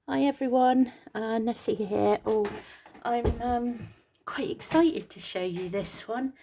Hi everyone, Nessie here. I'm quite excited to show you this one.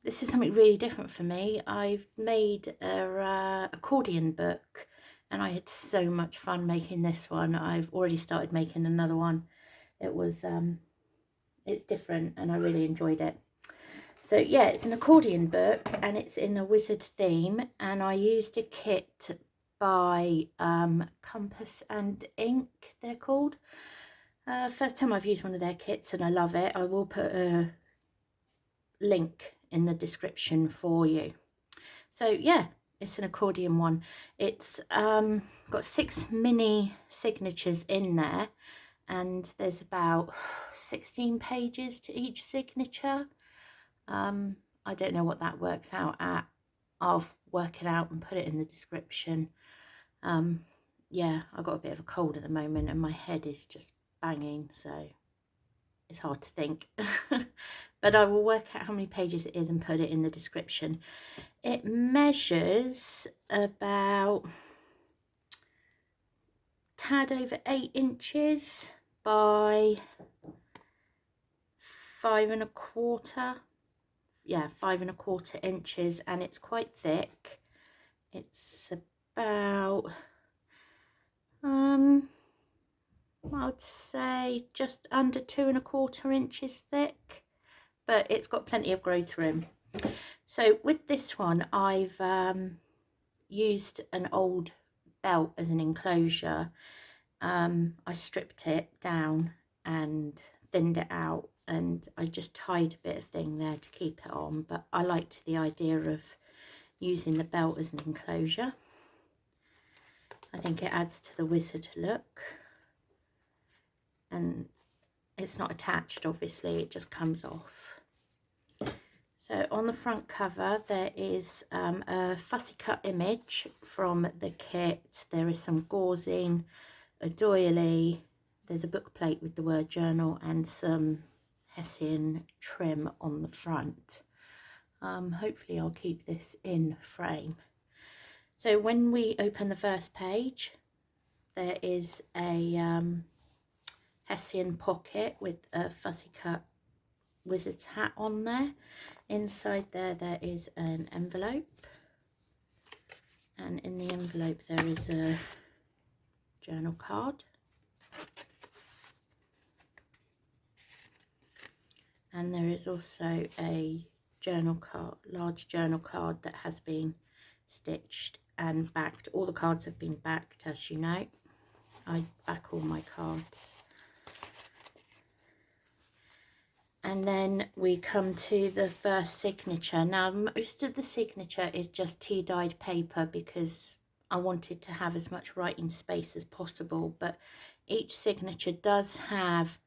This is something really different for me. I've made a accordion book and I had so much fun making this one. I've already started making another one. It's different and I really enjoyed it. So yeah, it's an accordion book and it's in a wizard theme, and I used a kit by Compass and Ink, they're called. First time I've used one of their kits and I love it. I will put a link in the description for you. So yeah, it's an accordion one. It's got 6 mini signatures in there, and there's about 16 pages to each signature. I don't know what that works out at. I'll work it out and put it in the description. Yeah, I've got a bit of a cold at the moment and my head is just banging, so it's hard to think. But I will work out how many pages it is and put it in the description. It measures about tad over 8 inches by 5¼ yeah, 5¼ inches, and it's quite thick. It's about I'd say just under 2¼ inches thick, but it's got plenty of growth room. So with this one, I've used an old belt as an enclosure. I stripped it down and thinned it out, and I just tied a bit of thing there to keep it on, but I liked the idea of using the belt as an enclosure. I think it adds to the wizard look, and it's not attached, obviously, it just comes off. So on the front cover there is a fussy cut image from the kit. There is some gauzing, a doily, there's a book plate with the word journal, and some hessian trim on the front. Hopefully I'll keep this in frame. So when we open the first page, there is a hessian pocket with a fussy cut wizard's hat on there. Inside there is an envelope, and in the envelope there is a journal card, and there is also a journal card, large journal card that has been stitched and backed. All the cards have been backed, as you know. I back all my cards. And then we come to the first signature. Now most of the signature is just tea dyed paper because I wanted to have as much writing space as possible, but each signature does have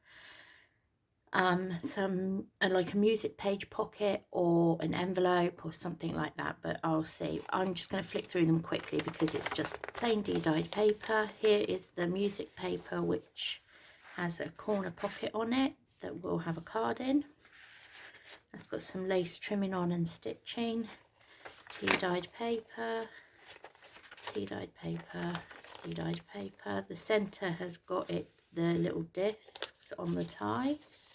some like a music page pocket or an envelope or something like that, but I'll see. I'm just going to flick through them quickly because it's just plain tea-dyed paper. Here is the music paper, which has a corner pocket on it that will have a card in. That's got some lace trimming on and stitching. Tea-dyed paper, tea-dyed paper, tea-dyed paper. The centre has got the little discs on the ties.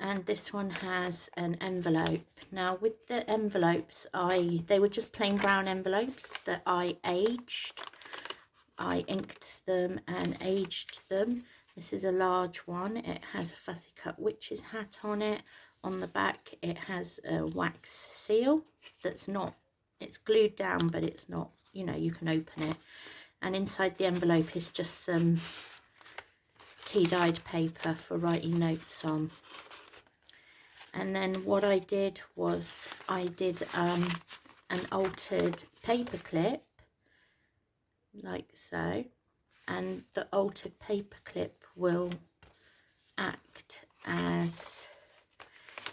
And this one has an envelope. Now with the envelopes, they were just plain brown envelopes that I aged. I inked them and aged them. This is a large one. It has a fussy cut witch's hat on it. On the back it has a wax seal that's not, it's glued down, but it's not, you know, you can open it. And inside the envelope is just some tea-dyed paper for writing notes on. And then what I did was I did an altered paper clip, like so, and the altered paper clip will act as,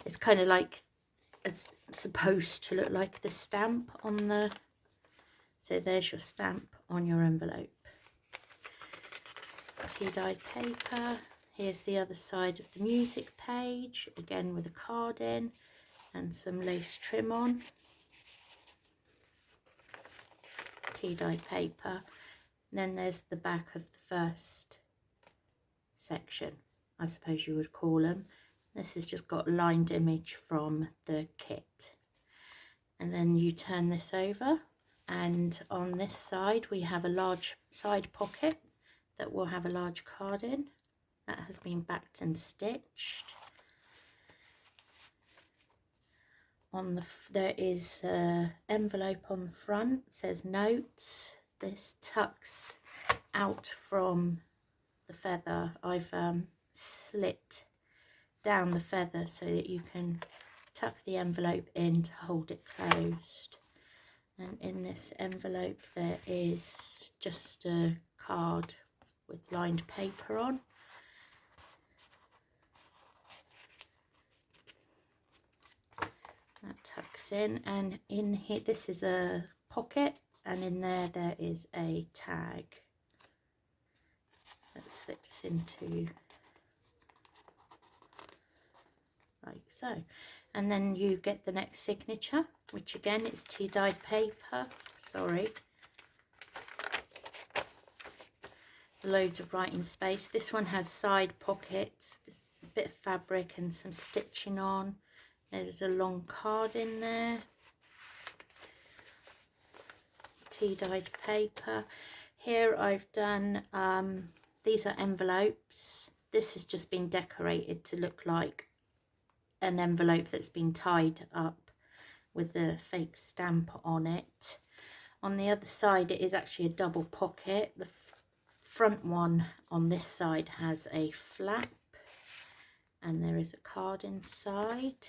it's kind of like, it's supposed to look like the stamp on the, so there's your stamp on your envelope. Tea-dyed paper. Here's the other side of the music page, again with a card in and some lace trim on. Tea-dyed paper. Then there's the back of the first section, I suppose you would call them. This has just got a lined image from the kit. And then you turn this over, and on this side we have a large side pocket that will have a large card in. That has been backed and stitched. There is an envelope on the front, it says notes. This tucks out from the feather. I've slit down the feather so that you can tuck the envelope in to hold it closed. And in this envelope there is just a card with lined paper on. That tucks in, and in here this is a pocket, and in there is a tag that slips into like so. And then you get the next signature, which again is tea dyed paper. Sorry, loads of writing space. This one has side pockets, this bit of fabric and some stitching on. There's a long card in there, tea dyed paper. Here I've done these are envelopes. This has just been decorated to look like an envelope that's been tied up with a fake stamp on it. On the other side it is actually a double pocket. The front one on this side has a flap, and there is a card inside.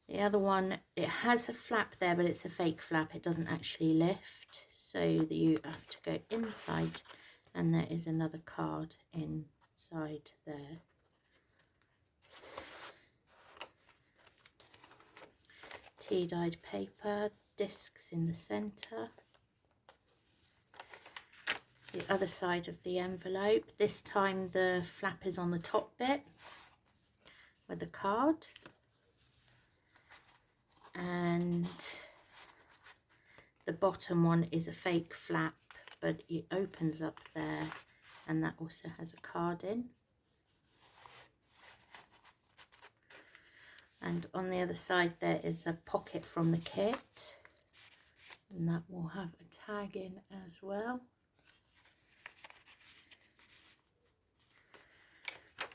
The other one, it has a flap there, but it's a fake flap. It doesn't actually lift, so that you have to go inside, and there is another card inside there. Tea dyed paper, discs in the centre. The other side of the envelope, this time the flap is on the top bit with the card, and the bottom one is a fake flap, but it opens up there, and that also has a card in. And on the other side there is a pocket from the kit, and that will have a tag in as well.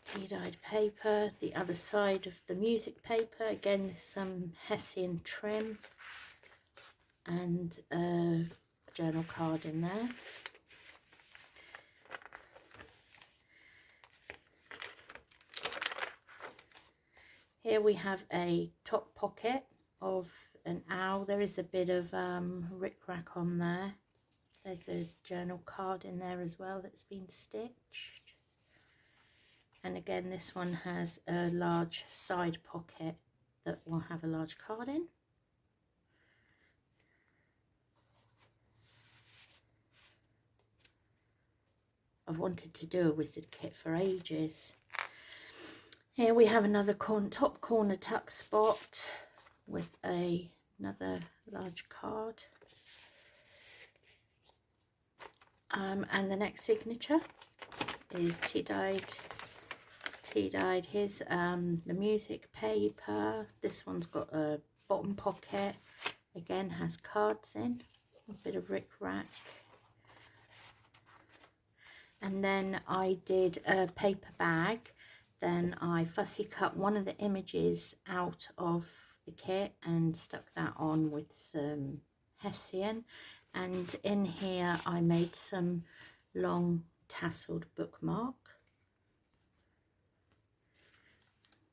Tea dyed paper. The other side of the music paper, again there's some Hessian trim and a journal card in there. Here we have a top pocket of an owl. There is a bit of rickrack on there. There's a journal card in there as well that's been stitched. And again, this one has a large side pocket that will have a large card in. I've wanted to do a wizard kit for ages. Here we have another top corner tuck spot with another large card. And the next signature is tea dyed. Here's the music paper. This one's got a bottom pocket, again has cards in, a bit of ric-rac. And then I did a paper bag. Then I fussy cut one of the images out of the kit and stuck that on with some Hessian. And in here I made some long tasseled bookmark.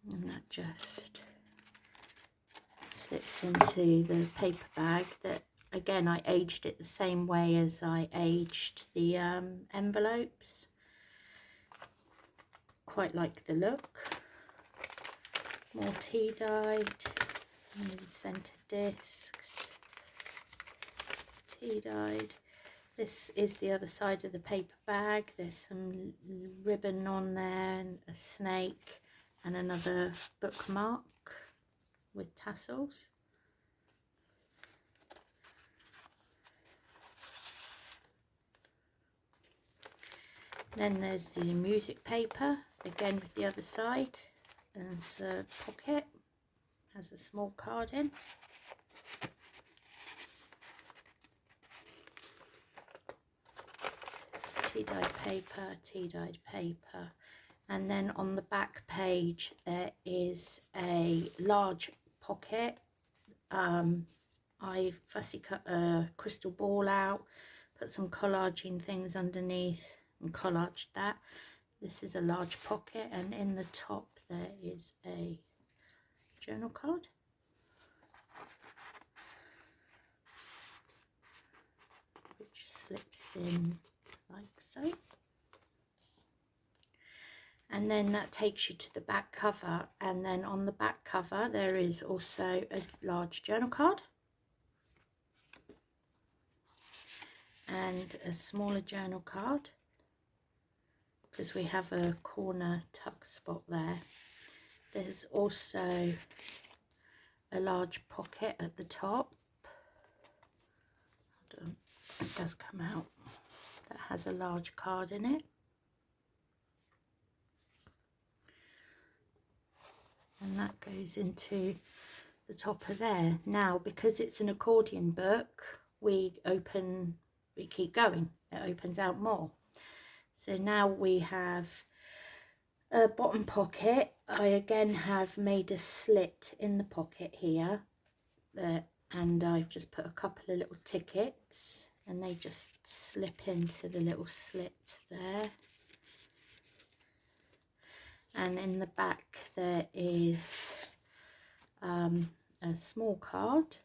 And that just slips into the paper bag. That again, I aged it the same way as I aged the envelopes. Quite like the look. More tea dyed, centre discs, tea dyed. This is the other side of the paper bag. There's some ribbon on there and a snake and another bookmark with tassels. Then there's the music paper, again with the other side. There's a pocket, has a small card in. Tea-dyed paper, tea-dyed paper. And then on the back page there is a large pocket. I fussy cut a crystal ball out, put some collaging things underneath and collaged that. This is a large pocket, and in the top there is a journal card. Which slips in like so. And then that takes you to the back cover, and then on the back cover there is also a large journal card and a smaller journal card, because we have a corner tuck spot there. There's also a large pocket at the top. It does come out. That has a large card in it. And that goes into the top of there. Now, because it's an accordion book, we keep going. It opens out more. So now we have a bottom pocket. I again have made a slit in the pocket here, and I've just put a couple of little tickets, and they just slip into the little slit there. And in the back there is a small card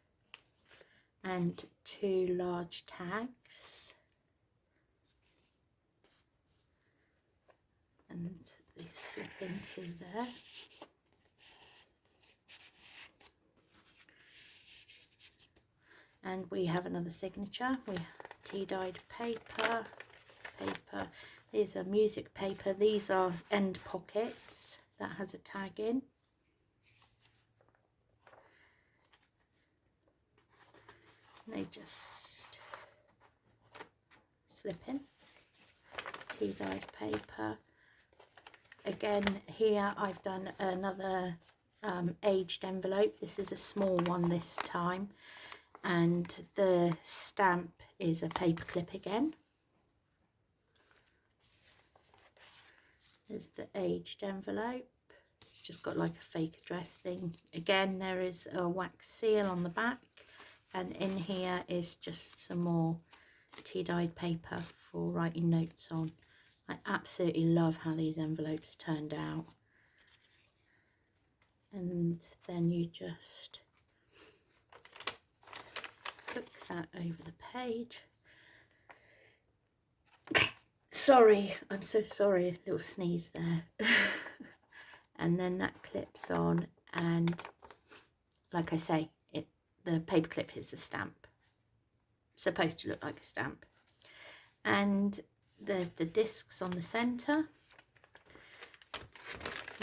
and 2 large tags, and they slip into there. And we have another signature. We have tea-dyed paper. These are music paper. These are end pockets. That has a tag in. And they just slip in. Tea-dyed paper. Again, here I've done another aged envelope. This is a small one this time. And the stamp is a paper clip again. There's the aged envelope. It's just got like a fake address thing. Again, there is a wax seal on the back, and in here is just some more tea-dyed paper for writing notes on. I absolutely love how these envelopes turned out. And then you just hook that over the page. Sorry, I'm so sorry, a little sneeze there. And then that clips on, and like I say, the paper clip is a stamp. Supposed to look like a stamp. And there's the discs on the centre.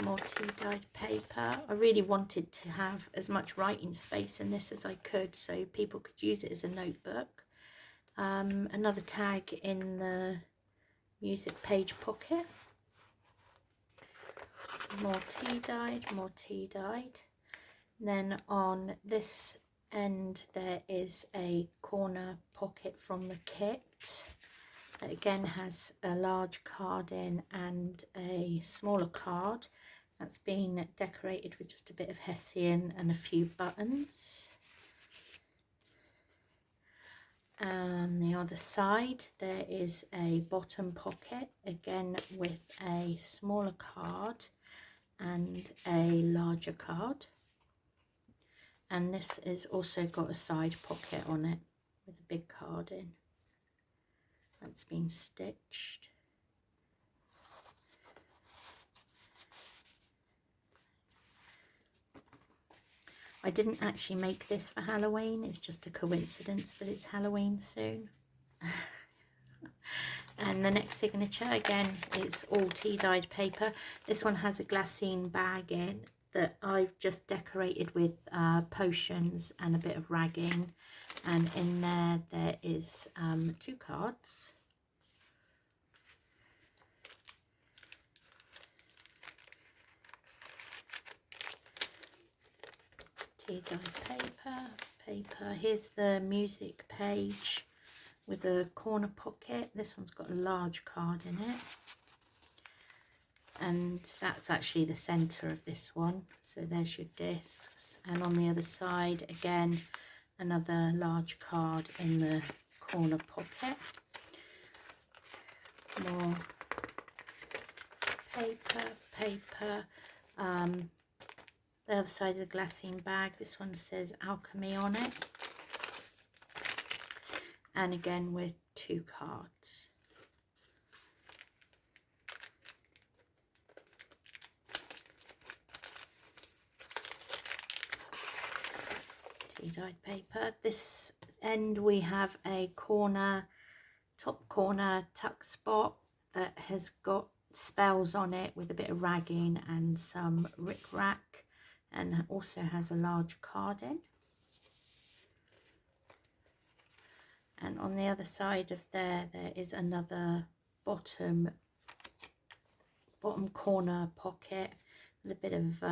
More tea-dyed paper. I really wanted to have as much writing space in this as I could, so people could use it as a notebook. Another tag in the music page pocket. More tea-dyed, more tea-dyed. Then on this end there is a corner pocket from the kit that again has a large card in and a smaller card that's been decorated with just a bit of hessian and a few buttons. On the other side there is a bottom pocket, again with a smaller card and a larger card, and this has also got a side pocket on it with a big card in that's been stitched. I didn't actually make this for Halloween, it's just a coincidence that it's Halloween soon. And the next signature, again, is all tea-dyed paper. This one has a glassine bag in that I've just decorated with potions and a bit of ragging. And in there is 2 cards. tea-dyed paper. Here's the music page with a corner pocket. This one's got a large card in it, and that's actually the center of this one. So there's your discs, and on the other side again another large card in the corner pocket. More paper. The other side of the glassine bag, this one says alchemy on it, and again with 2 cards. Tea-dyed paper. This end we have a top corner tuck spot that has got spells on it with a bit of ragging and some rick-rack, and also has a large card in. And on the other side of there is another bottom corner pocket with a bit of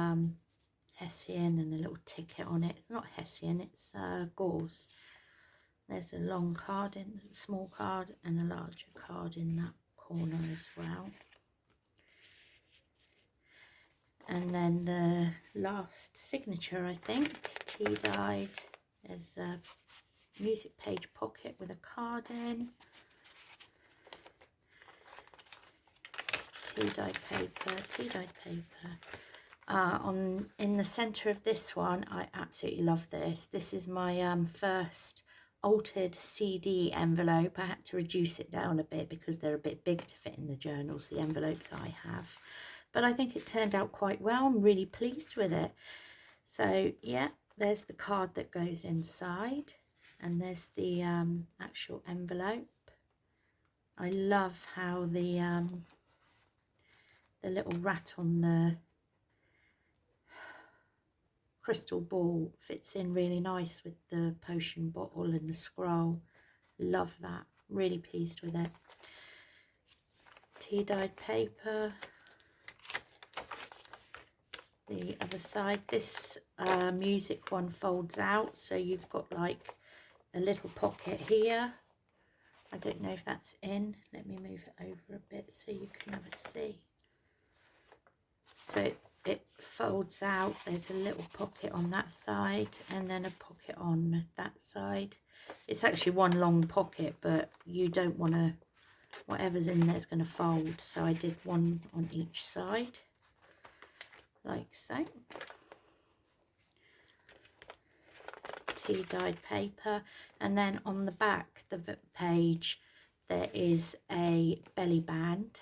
Hessian and a little ticket on it. It's not Hessian, it's gauze. There's a long card in, small card, and a larger card in that corner as well. And then the last signature, I think, tea-dyed. There's a music page pocket with a card in. Tea-dyed paper. In the center of this one, I absolutely love this. This is my first altered CD envelope. I had to reduce it down a bit because they're a bit big to fit in the journals, the envelopes I have. But I think it turned out quite well. I'm really pleased with it. So yeah, there's the card that goes inside, and there's the actual envelope. I love how the little rat on the crystal ball fits in really nice with the potion bottle and the scroll. Love that. Really pleased with it. Tea-dyed paper. The other side, this music one folds out, so you've got like a little pocket here. I don't know if that's in. Let me move it over a bit so you can have a see. So it folds out. There's a little pocket on that side and then a pocket on that side. It's actually one long pocket, but you don't want to, whatever's in there is going to fold, so I did one on each side like so. Tea-dyed paper, and then on the back the page there is a belly band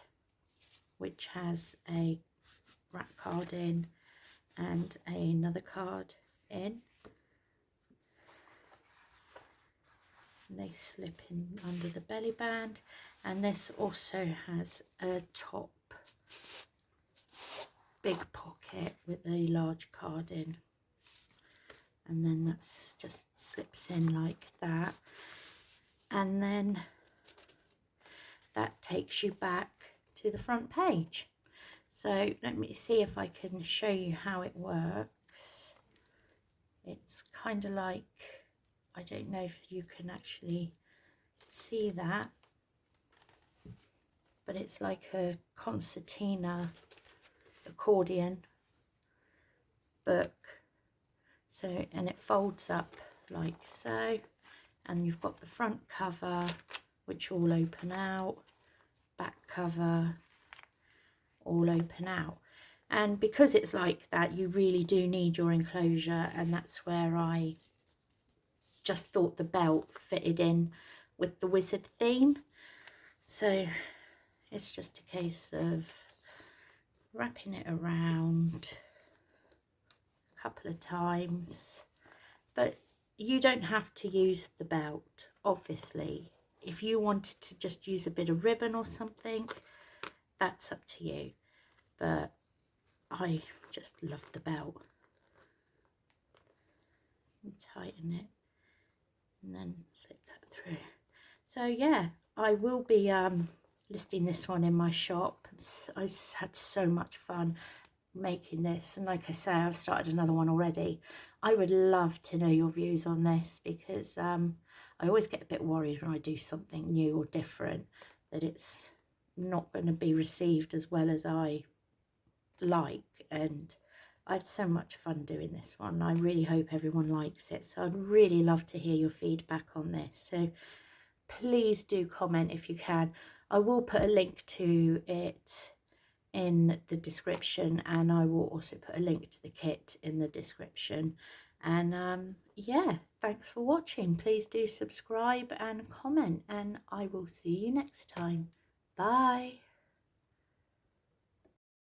which has a wrap card in and another card in, and they slip in under the belly band. And this also has a top big pocket with a large card in, and then that's just slips in like that, and then that takes you back to the front page. So let me see if I can show you how it works. It's kind of like, I don't know if you can actually see that, but it's like a concertina accordion book. So, and it folds up like so, and you've got the front cover which all open out, back cover all open out. And because it's like that, you really do need your enclosure, and that's where I just thought the belt fitted in with the wizard theme. So it's just a case of wrapping it around a couple of times, but you don't have to use the belt, obviously. If you wanted to just use a bit of ribbon or something, that's up to you, but I just love the belt. And tighten it and then slip that through. So yeah, I will be listing this one in my shop. I had so much fun. making this, and like I say, I've started another one already. I would love to know your views on this, because I always get a bit worried when I do something new or different that it's not going to be received as well as I like. And I had so much fun doing this one. I really hope everyone likes it, so I'd really love to hear your feedback on this. So please do comment if you can. I will put a link to it in the description, and I will also put a link to the kit in the description. And yeah, thanks for watching. Please do subscribe and comment, and I will see you next time. Bye.